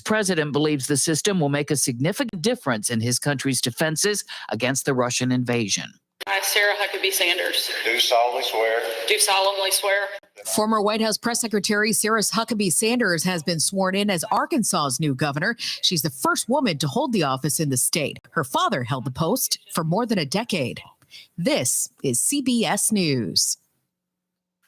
president believes the system will make a significant difference in his country's defenses against the Russian invasion. I, Sarah Huckabee Sanders, do solemnly swear. do solemnly swear. Former White House Press Secretary Sarah Huckabee Sanders has been sworn in as Arkansas's new governor. She's the first woman to hold the office in the state. Her father held the post for more than a decade. This is CBS News.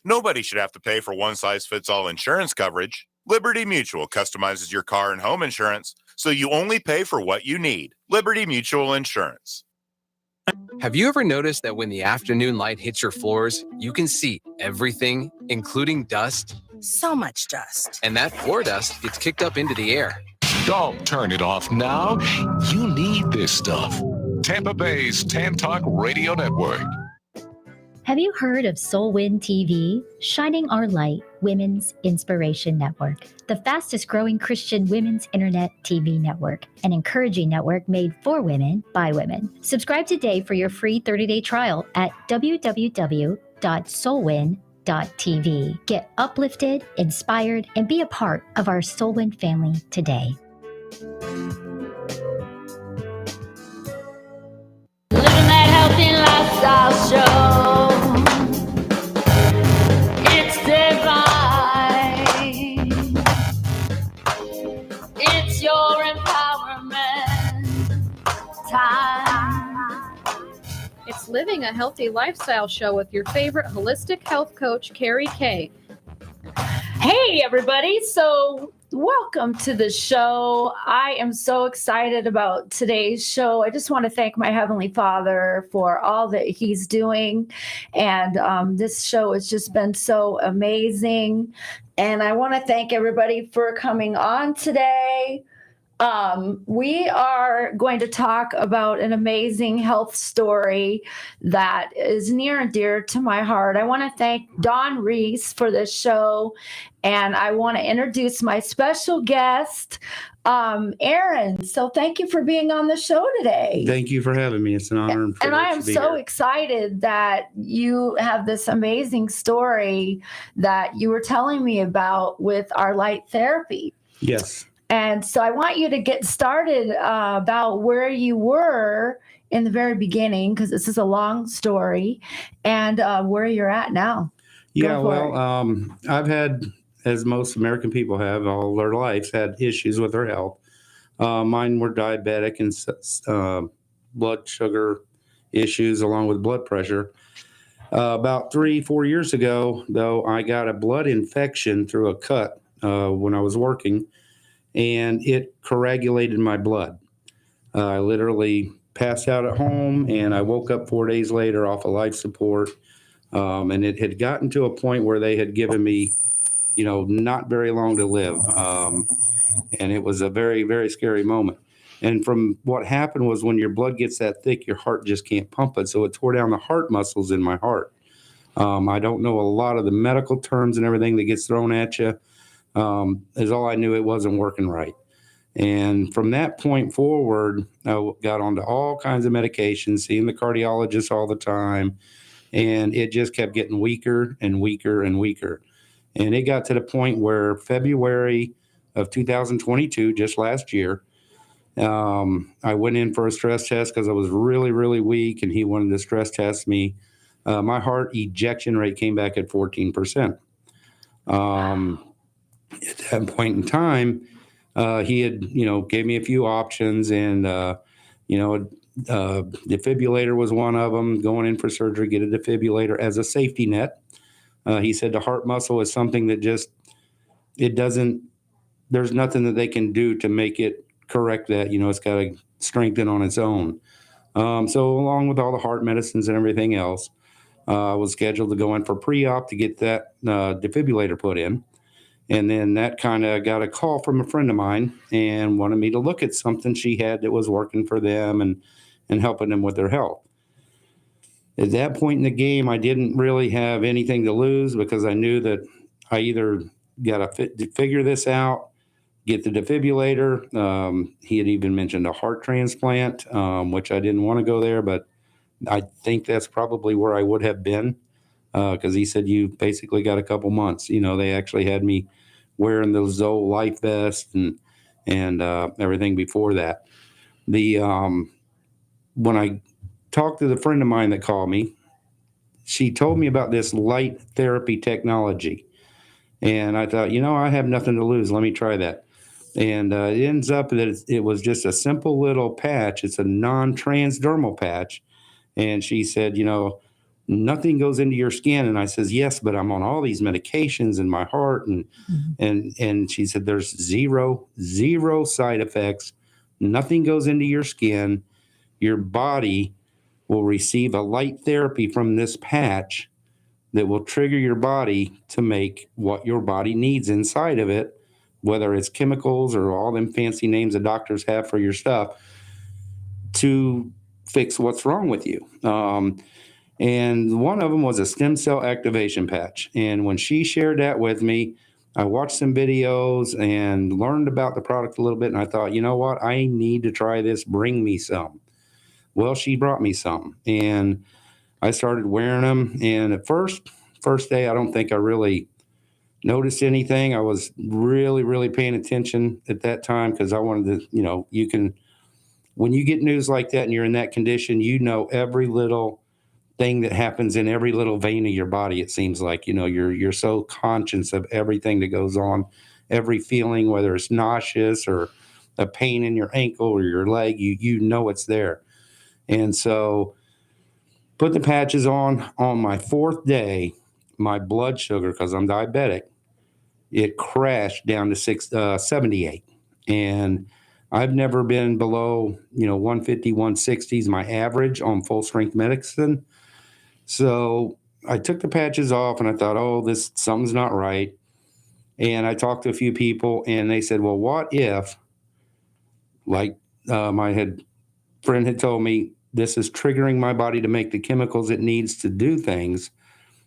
Nobody should have to pay for one-size-fits-all insurance coverage. Liberty Mutual customizes your car and home insurance so you only pay for what you need. Liberty Mutual Insurance. Have you ever noticed that when the afternoon light hits your floors, you can see everything, including dust? So much dust. And that floor dust gets kicked up into the air. Don't turn it off now. You need this stuff. Tampa Bay's Tan Talk Radio Network. Have you heard of Soulwind TV, Shining Our Light Women's Inspiration Network, the fastest growing Christian women's internet TV network, an encouraging network made for women by women. Subscribe today for your free 30-day trial at www.soulwind.tv. Get uplifted, inspired, and be a part of our Soulwind family today. Living that healthy lifestyle show. It's divine. It's your empowerment time. It's Living a Healthy Lifestyle Show with your favorite holistic health coach, Carrie K. Hey, everybody. So welcome to the show. I am so excited about today's show. I just want to thank my Heavenly Father for all that He's doing. And this show has just been so amazing. And I want to thank everybody for coming on today. We are going to talk about an amazing health story that is near and dear to my heart. I want to thank Dawn Reese for this show, and I want to introduce my special guest, Aaron. So thank you for being on the show today. Thank you for having me. It's an honor. And I am so excited that you have this amazing story that you were telling me about with our light therapy. Yes. And so I want you to get started about where you were in the very beginning, because this is a long story, and where you're at now. Yeah, well, I've had, as most American people have all their lives, had issues with their health. Mine were diabetic and blood sugar issues along with blood pressure. About 3-4 years ago, though, I got a blood infection through a cut when I was working. And it coagulated my blood. I literally passed out at home, and I woke up 4 days later off of life support. And it had gotten to a point where they had given me, not very long to live. And it was a very, very scary moment. And from what happened was when your blood gets that thick, your heart just can't pump it. So it tore down the heart muscles in my heart. I don't know a lot of the medical terms and everything that gets thrown at you. Is all I knew. It wasn't working right. And from that point forward, I got onto all kinds of medications, seeing the cardiologist all the time, and it just kept getting weaker and weaker and weaker. And it got to the point where February of 2022, just last year, I went in for a stress test because I was really, really weak, and he wanted to stress test me. My heart ejection rate came back at 14%. At that point in time, he had, gave me a few options, and, defibrillator was one of them. Going in for surgery, get a defibrillator as a safety net. He said the heart muscle is something that there's nothing that they can do to make it correct that. It's got to strengthen on its own. So along with all the heart medicines and everything else, I was scheduled to go in for pre-op to get that defibrillator put in. And then that kind of got a call from a friend of mine and wanted me to look at something she had that was working for them and helping them with their health. At that point in the game, I didn't really have anything to lose because I knew that I either got to figure this out, get the defibrillator. He had even mentioned a heart transplant, which I didn't want to go there, but I think that's probably where I would have been. Because he said, you basically got a couple months. They actually had me wearing the Zoe life vest and and everything before that. When I talked to the friend of mine that called me, she told me about this light therapy technology. And I thought, I have nothing to lose. Let me try that. And it ends up that it was just a simple little patch. It's a non-transdermal patch. And she said, nothing goes into your skin. And I says, yes, but I'm on all these medications in my heart. And she said, there's zero side effects. Nothing goes into your skin. Your body will receive a light therapy from this patch that will trigger your body to make what your body needs inside of it, whether it's chemicals or all them fancy names the doctors have for your stuff, to fix what's wrong with you. And one of them was a stem cell activation patch. And when she shared that with me, I watched some videos and learned about the product a little bit. And I thought, you know what? I need to try this. Bring me some. Well, she brought me some. And I started wearing them. And at first day, I don't think I really noticed anything. I was really, really paying attention at that time because I wanted to, when you get news like that and you're in that condition, every little thing that happens in every little vein of your body. It seems like, you're so conscious of everything that goes on, every feeling, whether it's nauseous or a pain in your ankle or your leg, it's there. And so put the patches on my fourth day, my blood sugar, because I'm diabetic, it crashed down to 78. And I've never been below, 150, 160 is my average on full strength medicine. So I took the patches off and I thought, something's not right. And I talked to a few people and they said, well, what if, like my friend had told me, this is triggering my body to make the chemicals it needs to do things.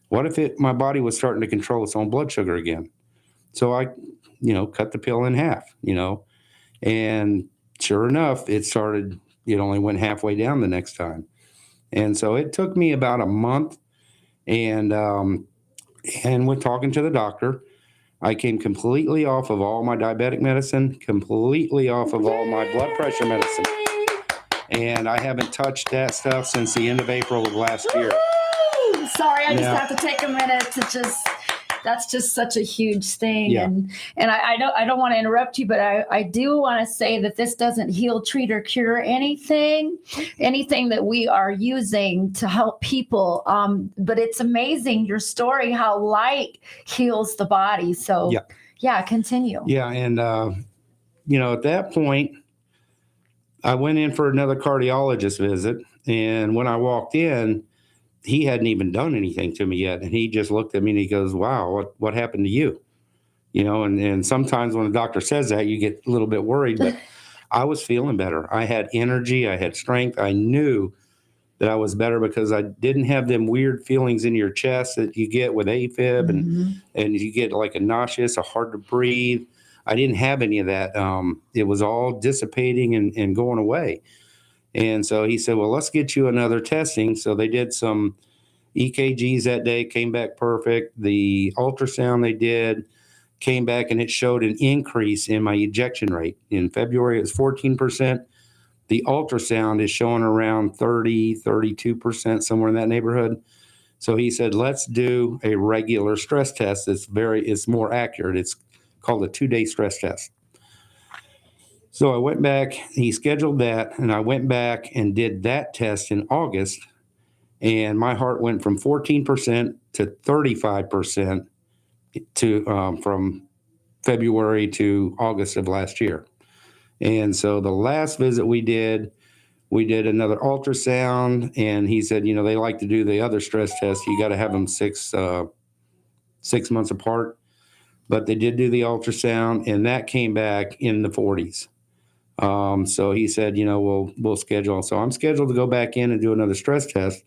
What if my body was starting to control its own blood sugar again? So I, cut the pill in half, and sure enough, it only went halfway down the next time. And so it took me about a month, and with talking to the doctor, I came completely off of all my diabetic medicine, completely off of all my blood pressure medicine. And I haven't touched that stuff since the end of April of last year. Sorry, I just have to take a minute to that's just such a huge thing. Yeah. And I don't want to interrupt you, but I do want to say that this doesn't heal, treat, or cure anything that we are using to help people. But it's amazing, your story, how light heals the body. So yeah, continue. Yeah. And, at that point, I went in for another cardiologist visit. And when I walked in, he hadn't even done anything to me yet. And he just looked at me and he goes, wow, what happened to you? And sometimes when a doctor says that, you get a little bit worried, but I was feeling better. I had energy. I had strength. I knew that I was better because I didn't have them weird feelings in your chest that you get with AFib and you get like a nauseous, a hard to breathe. I didn't have any of that. It was all dissipating and going away. And so he said, well, let's get you another testing. So they did some EKGs that day, came back perfect. The ultrasound they did came back and it showed an increase in my ejection rate. In February, it was 14%. The ultrasound is showing around 32%, somewhere in that neighborhood. So he said, let's do a regular stress test. It's more accurate. It's called a 2-day stress test. So I went back, he scheduled that, and I went back and did that test in August, and my heart went from 14% to 35% from February to August of last year. And so the last visit we did another ultrasound, and he said, they like to do the other stress tests. You got to have them 6 months apart. But they did do the ultrasound, and that came back in the 40s. So he said, we'll schedule. So I'm scheduled to go back in and do another stress test.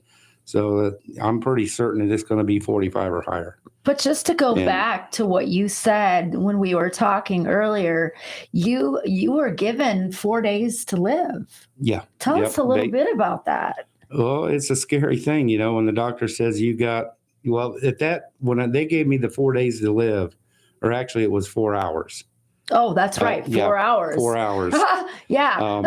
So I'm pretty certain that it's going to be 45 or higher. But just to go back to what you said when we were talking earlier, you were given 4 days to live. Yeah. Tell us a little bit about that. Well, it's a scary thing, when the doctor says when they gave me the 4 days to live, or actually it was 4 hours. Oh, that's right. 4 hours. 4 hours. Yeah.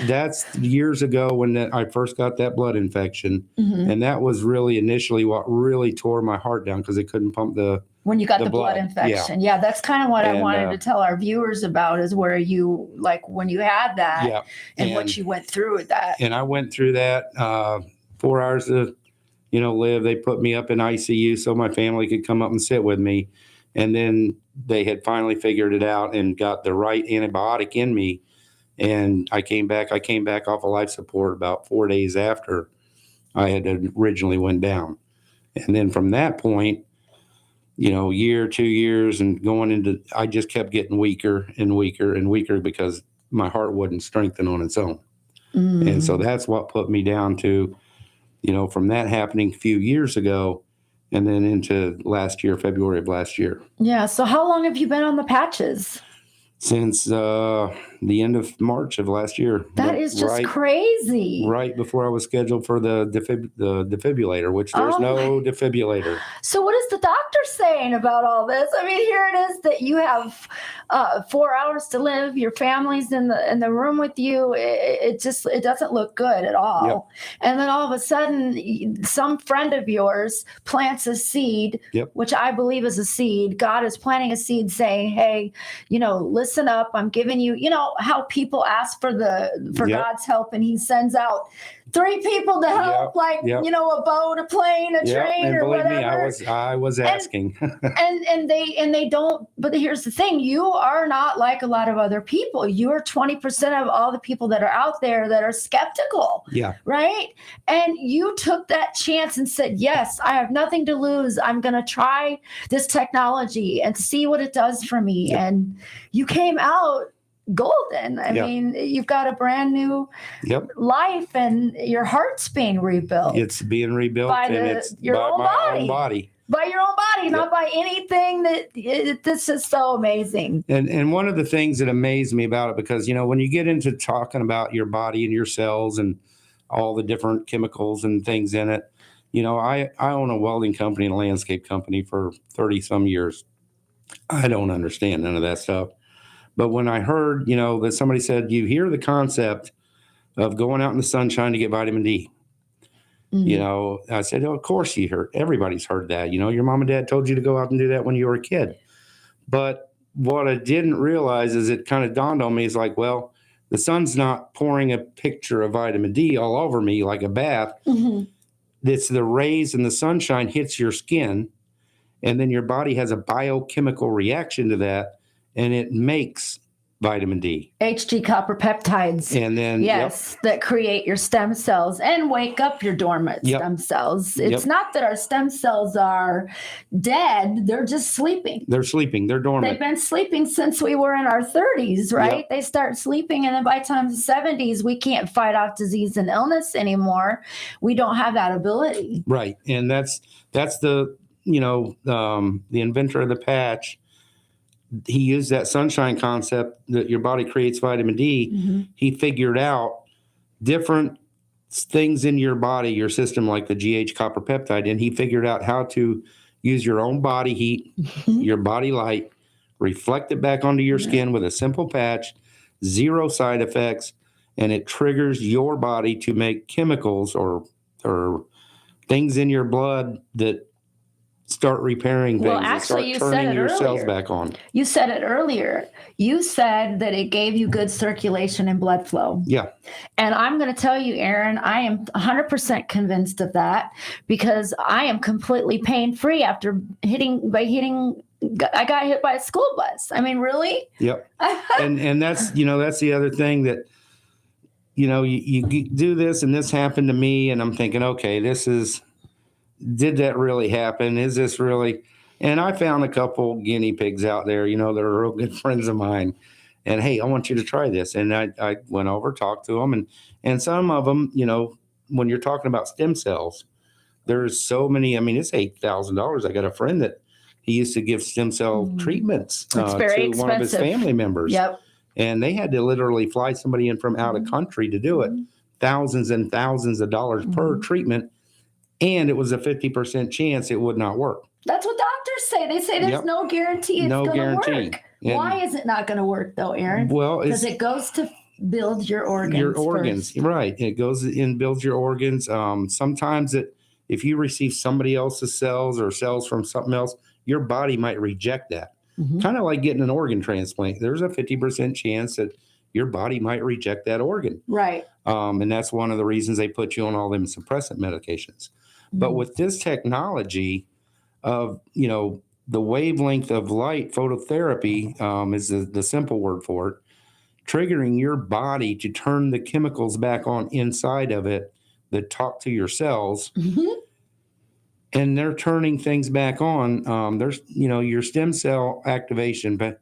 That's years ago when I first got that blood infection. And that was really initially what really tore my heart down because they couldn't pump when you got the blood infection. Yeah, that's kind of what I wanted to tell our viewers about is where you, like when you had that and what you went through with that. And I went through that 4 hours to, live. They put me up in ICU so my family could come up and sit with me. And then they had finally figured it out and got the right antibiotic in me. And I came back off of life support about 4 days after I had originally went down. And then from that point, year, 2 years and going into, I just kept getting weaker and weaker and weaker because my heart wouldn't strengthen on its own. And so that's what put me down to, from that happening a few years ago and then into last year, February of last year. Yeah. So how long have you been on the patches? Since the end of March of last year. That is just crazy. Right before I was scheduled for the defibrillator, which there's no defibrillator. So what is the doctor saying about all this? I mean, here it is that you have 4 hours to live. Your family's in the room with you. It doesn't look good at all. Yep. And then all of a sudden, some friend of yours plants a seed, which I believe is a seed. God is planting a seed saying, hey, listen up. I'm giving you, how people ask for God's help and he sends out 3 people to help, a boat, a plane, a train, and or believe whatever. Me, I was asking. and they don't, but here's the thing, you are not like a lot of other people. You are 20% of all the people that are out there that are skeptical. Yeah. Right. And you took that chance and said, yes, I have nothing to lose. I'm going to try this technology and see what it does for me. And you came out golden. I mean, you've got a brand new life and your heart's being rebuilt. It's being rebuilt by your own body. By your own body, not by anything this is so amazing. And one of the things that amazed me about it, because, when you get into talking about your body and your cells and all the different chemicals and things in it, I own a welding company and a landscape company for 30 some years. I don't understand none of that stuff. But when I heard, that somebody said, you hear the concept of going out in the sunshine to get vitamin D. I said, of course you heard. Everybody's heard that. Your mom and dad told you to go out and do that when you were a kid. But what I didn't realize is it kind of dawned on me is like, well, the sun's not pouring a picture of vitamin D all over me like a bath. It's the rays and the sunshine hits your skin. And then your body has a biochemical reaction to that. And it makes vitamin D. HG copper peptides. And then, that create your stem cells and wake up your dormant stem cells. It's not that our stem cells are dead. They're just sleeping. They're sleeping. They're dormant. They've been sleeping since we were in our 30s, right? They start sleeping. And then by the time the 70s, we can't fight off disease and illness anymore. We don't have that ability. Right. And that's the, the inventor of the patch. He used that sunshine concept that your body creates vitamin D. He figured out different things in your body, your system, like the GH copper peptide. And he figured out how to use your own body heat, your body light, reflect it back onto your skin with a simple patch, 0 side effects. And it triggers your body to make chemicals or things in your blood that start repairing things and start turning your cells back on. You said it earlier. You said that it gave you good circulation and blood flow. Yeah. And I'm going to tell you, Aaron, I am 100% convinced of that because I am completely pain-free after I got hit by a school bus. I mean, really? Yep. and that's, that's the other thing that, you do this and this happened to me and I'm thinking, okay, did that really happen? Is this really? And I found a couple guinea pigs out there, that are real good friends of mine. And, hey, I want you to try this. And I went over, talked to them. And some of them, when you're talking about stem cells, there's so many. I mean, it's $8,000. I got a friend that he used to give stem cell treatments to one of his family members. Yep. And they had to literally fly somebody in from out of country to do it. Thousands and thousands of dollars per treatment. And it was a 50% chance it would not work. That's what doctors say. They say there's no guarantee it's going to work. Why is it not going to work though, Aaron? Well, because it goes to build your organs. Your organs, first. right? It goes and builds your organs. Sometimes if you receive somebody else's cells or cells from something else, your body might reject that. Kind of like getting an organ transplant. There's a 50% chance that your body might reject that organ. Right. And that's one of the reasons they put you on all them suppressant medications. But with this technology of, the wavelength of light phototherapy is the simple word for it, triggering your body to turn the chemicals back on inside of it that talk to your cells. And they're turning things back on. There's, your stem cell activation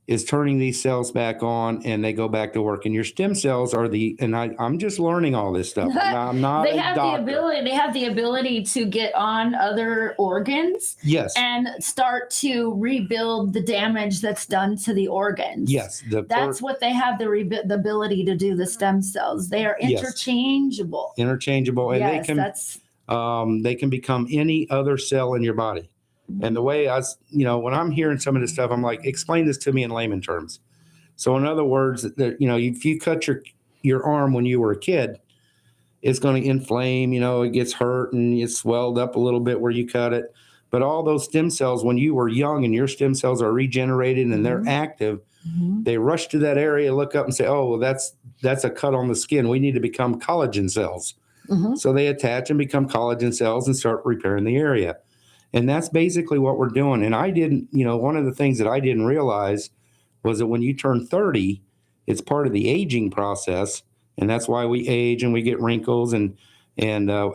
is turning these cells back on, and they go back to work. And your stem cells are I'm just learning all this stuff. I'm not they a have doctor. They have the ability to get on other organs. Yes. And start to rebuild the damage that's done to the organs. Yes. That's what they have the ability to do. The stem cells. They are interchangeable. Interchangeable, and they can become any other cell in your body. And the way when I'm hearing some of this stuff, I'm like, explain this to me in layman terms. So in other words, if you cut your arm when you were a kid, it's going to inflame, it gets hurt and it's swelled up a little bit where you cut it. But all those stem cells, when you were young and your stem cells are regenerated and they're active, they rush to that area, look up and say, oh, well, that's a cut on the skin. We need to become collagen cells. So they attach and become collagen cells and start repairing the area. And that's basically what we're doing. And I didn't, one of the things that I didn't realize was that when you turn 30, it's part of the aging process. And that's why we age and we get wrinkles. And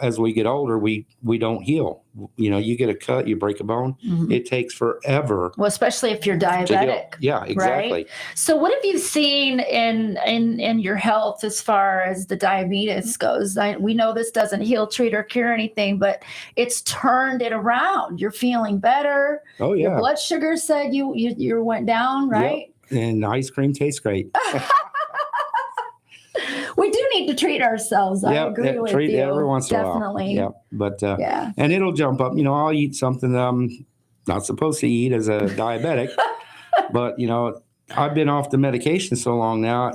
as we get older, we don't heal. You get a cut, you break a bone. It takes forever. Well, especially if you're diabetic. Yeah, exactly. Right? So what have you seen in your health as far as the diabetes goes? We know this doesn't heal, treat, or cure anything, but it's turned it around. You're feeling better. Oh, yeah. Your blood sugar said you went down, right? Yep. And ice cream tastes great. We do need to treat ourselves. I agree with treat you. every once in a while. Definitely. Yeah. But and it'll jump up. I'll eat something that I'm not supposed to eat as a diabetic. But I've been off the medication so long now.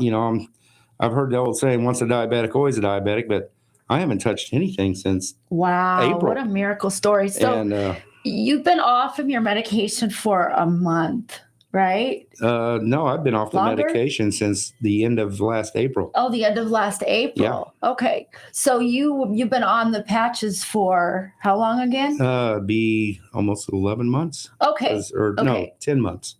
I've heard the old saying, once a diabetic, always a diabetic. But I haven't touched anything since April. What a miracle story. So you've been off of your medication for a month, right? No, I've been off the medication since the end of last April. Oh, the end of last April. Yeah. Okay. So you've been on the patches for how long again? Be almost 11 months. Okay. No, 10 months.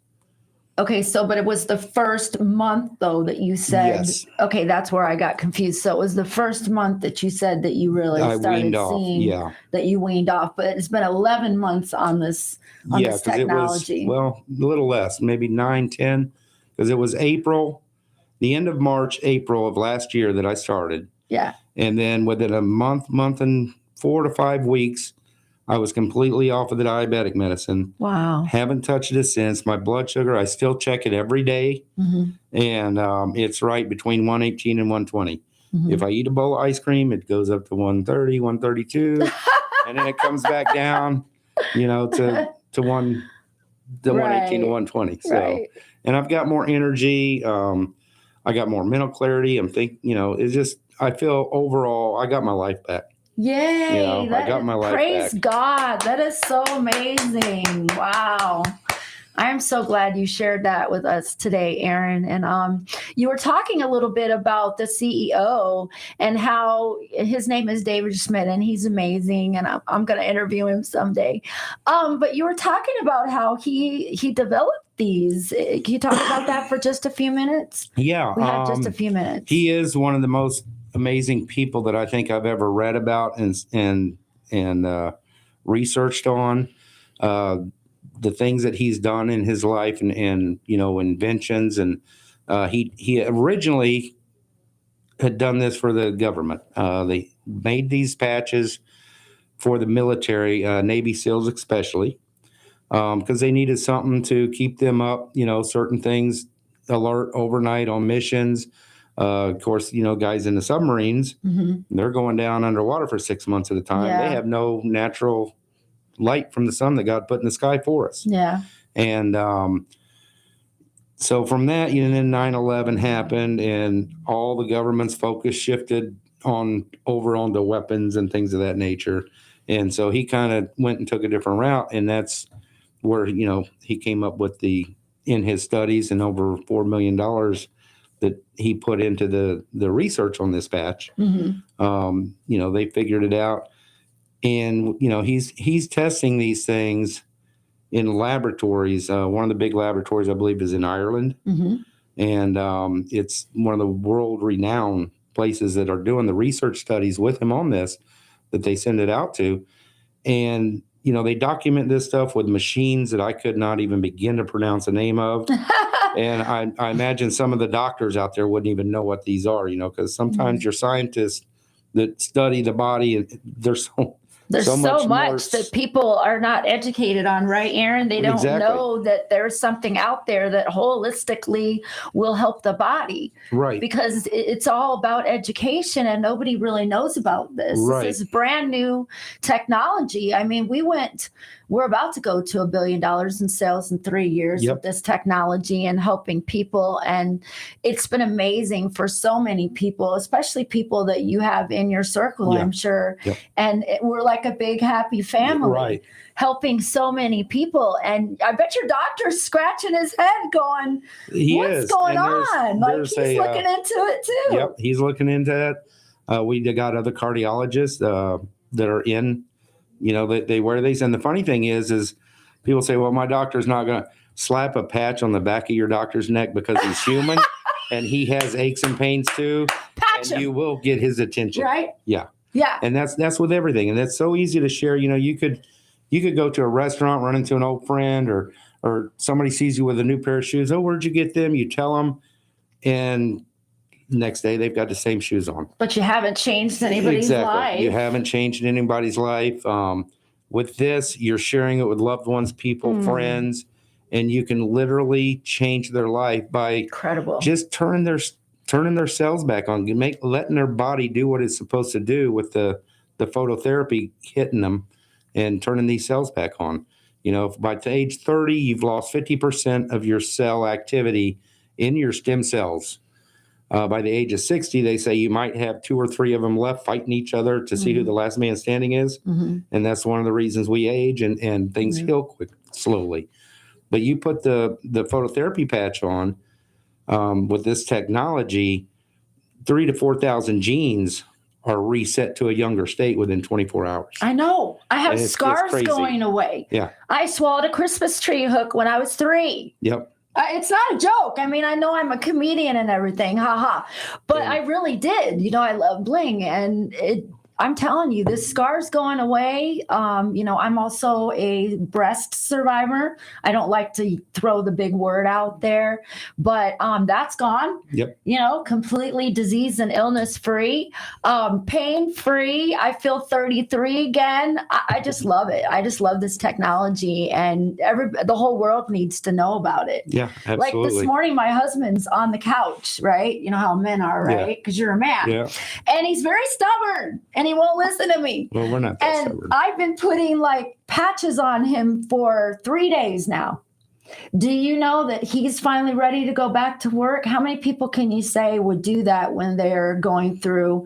Okay, but it was the first month, though, that you said, yes. Okay, that's where I got confused. So it was the first month that you said that you really started seeing that you weaned off. But it's been 11 months on this technology. It was, a little less, maybe 9, 10, because it was the end of March, April of last year that I started. Yeah. And then within a month and 4 to 5 weeks, I was completely off of the diabetic medicine. Wow. Haven't touched it since. My blood sugar, I still check it every day. And it's right between 118 and 120. If I eat a bowl of ice cream, it goes up to 130, 132. And then it comes back down, to 118 to 120. So, and I've got more energy. I got more mental clarity. It's just, I feel overall, I got my life back. Yay. I got my life back. Praise God. That is so amazing. Wow. I'm so glad you shared that with us today, Aaron. And you were talking a little bit about the CEO and how his name is David Schmidt, and he's amazing. And I'm going to interview him someday. But you were talking about how he developed these. Can you talk about that for just a few minutes? Yeah. We have just a few minutes. He is one of the most amazing people that I think I've ever read about and researched on. The things that he's done in his life and inventions. And he originally had done this for the government. They made these patches for the military, Navy SEALs especially, because they needed something to keep them up, certain things, alert overnight on missions. Of course, guys in the submarines, they're going down underwater for 6 months at a time. Yeah. They have no natural light from the sun that God put in the sky for us. Yeah. And so from that, then 9/11 happened, and all the government's focus shifted over onto weapons and things of that nature. And so he kind of went and took a different route, and that's where he came up with in his studies and over $4 million that he put into the research on this patch. They figured it out, and he's testing these things in laboratories. One of the big laboratories, I believe, is in Ireland, and it's one of the world-renowned places that are doing the research studies with him on this, that they send it out to. And they document this stuff with machines that I could not even begin to pronounce the name of. And I imagine some of the doctors out there wouldn't even know what these are, because sometimes your scientists that study the body, and there's so much that people are not educated on, right, Aaron? They don't know that there's something out there that holistically will help the body. Right. Because it's all about education, and nobody really knows about this. Right. This is brand new technology. I mean, we're about to go to $1 billion in sales in 3 years with this technology and helping people. And it's been amazing for so many people, especially people that you have in your circle, I'm sure. Yep. And we're like a big, happy family, helping so many people. And I bet your doctor's scratching his head going, what's going on? Like, he's looking into it too. Yep, he's looking into it. We got other cardiologists that are in, they wear these. And the funny thing is people say, well, my doctor's not going to slap a patch on the back of your doctor's neck because he's human and he has aches and pains too. Patch him. You will get his attention. Right? Yeah. Yeah. And that's with everything. And that's so easy to share. You could go to a restaurant, run into an old friend, or somebody sees you with a new pair of shoes. Oh, where'd you get them? You tell them, and next day they've got the same shoes on. But you haven't changed anybody's life. You haven't changed anybody's life. With this, you're sharing it with loved ones, people, friends, and you can literally change their life by just turning their cells back on, letting their body do what it's supposed to do with the phototherapy hitting them and turning these cells back on. If by age 30, you've lost 50% of your cell activity in your stem cells. By the age of 60, they say you might have 2 or 3 of them left fighting each other to see who the last man standing is. And that's one of the reasons we age and things heal slowly. But you put the phototherapy patch on with this technology, 3,000 to 4,000 genes are reset to a younger state within 24 hours. I know. I have scars going away. Yeah. I swallowed a Christmas tree hook when I was 3. Yep. It's not a joke. I mean, I know I'm a comedian and everything, but I really did. I love bling, and I'm telling you, this scar's going away. I'm also a breast survivor. I don't like to throw the big word out there, but that's gone. Yep. Completely disease and illness free, pain free. I feel 33 again. I just love it. I just love this technology, and the whole world needs to know about it. Yeah, absolutely. Like this morning, my husband's on the couch, right? You know how men are, right? Because you're a man. Yeah. And he's very stubborn. And he won't listen to me. Well, we're not that stubborn. I've been putting patches on him for 3 days now. Do you know that he's finally ready to go back to work? How many people can you say would do that when they're going through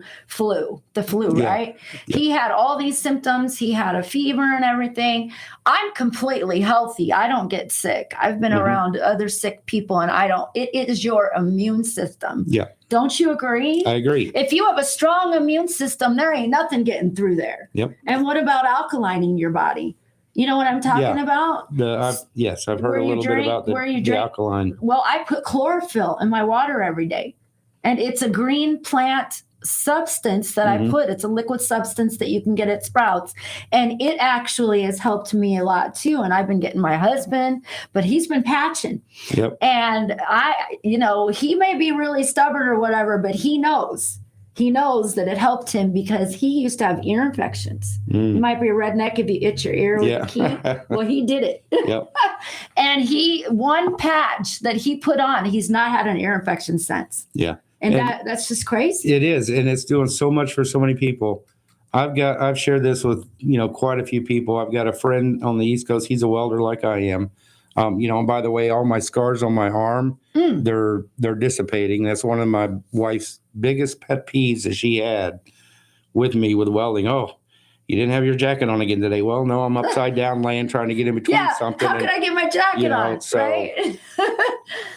the flu, right? Yeah. He had all these symptoms. He had a fever and everything. I'm completely healthy. I don't get sick. I've been around other sick people, and it is your immune system. Yeah. Don't you agree? I agree. If you have a strong immune system, there ain't nothing getting through there. Yep. And what about alkalining your body? You know what I'm talking about? Yes, I've heard a little bit about the alkaline. Well, I put chlorophyll in my water every day, and it's a green plant substance that I put. It's a liquid substance that you can get at Sprouts, and it actually has helped me a lot too. And I've been getting my husband, but he's been patching. Yep. And he may be really stubborn or whatever, but he knows that it helped him because he used to have ear infections. You might be a redneck if you itch your ear with a key. Well, he did it. Yep. And one patch that he put on, he's not had an ear infection since. Yeah. And that's just crazy. It is. And it's doing so much for so many people. I've shared this with, quite a few people. I've got a friend on the East Coast. He's a welder like I am. And by the way, all my scars on my arm, they're dissipating. That's one of my wife's biggest pet peeves that she had with me with welding. Oh, you didn't have your jacket on again today. Well, no, I'm upside down laying trying to get in between something. How can I get my jacket on? So, right?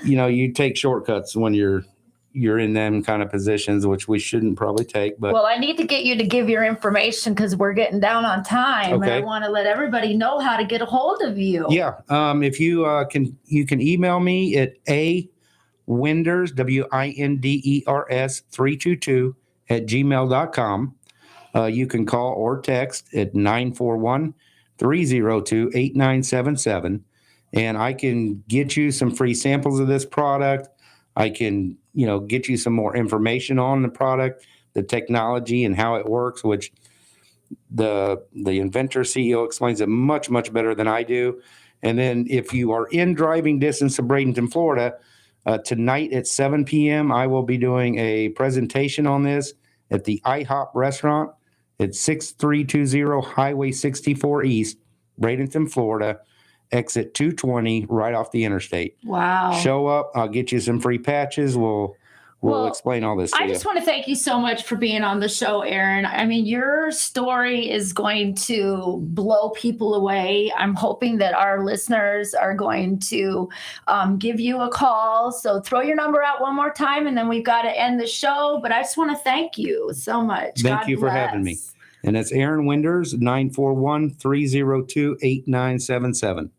You take shortcuts when you're in them kind of positions, which we shouldn't probably take. But well, I need to get you to give your information because we're getting down on time, Okay. and I want to let everybody know how to get a hold of you. yeah, if you you can email me at Winders, WINDERS 322 at gmail.com. You can call or text at 941-302-8977, and I can get you some free samples of this product. I can, get you some more information on the product, the technology, and how it works, which the inventor CEO explains it much, much better than I do. And then if you are in driving distance of Bradenton, Florida, tonight at 7 p.m., I will be doing a presentation on this at the IHOP restaurant at 6320 Highway 64 East, Bradenton, Florida, exit 220, right off the interstate. Wow. Show up. I'll get you some free patches. We'll explain all this to I you. just want to thank you so much for being on the show, Aaron. I mean, your story is going to blow people away. I'm hoping that our listeners are going to give you a call. So throw your number out one more time, and then we've got to end the show. But I just want to thank you so much. Thank you for having me. And it's Aaron Winders, 941-302-8977.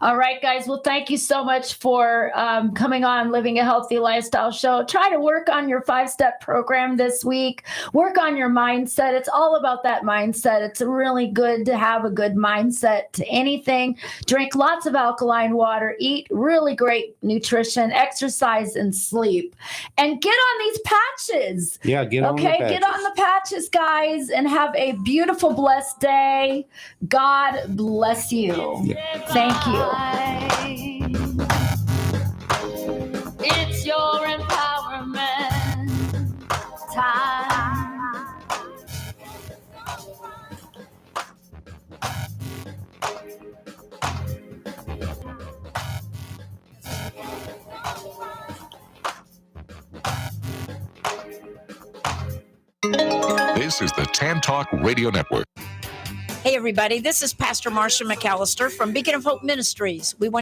All right, guys. Well, thank you so much for coming on Living a Healthy Lifestyle Show. Try to work on your 5-step program this week. Work on your mindset. It's all about that mindset. It's really good to have a good mindset to anything. Drink lots of alkaline water. Eat really great nutrition. Exercise and sleep. And get on these patches. Yeah, get on the patches. Get on the patches, guys, and have a beautiful, blessed day. God bless you. Yeah. Thank you. It's your empowerment time. This is the Tan Talk Radio Network. Hey, everybody, this is Pastor Marcia McAllister from Beacon of Hope Ministries. We want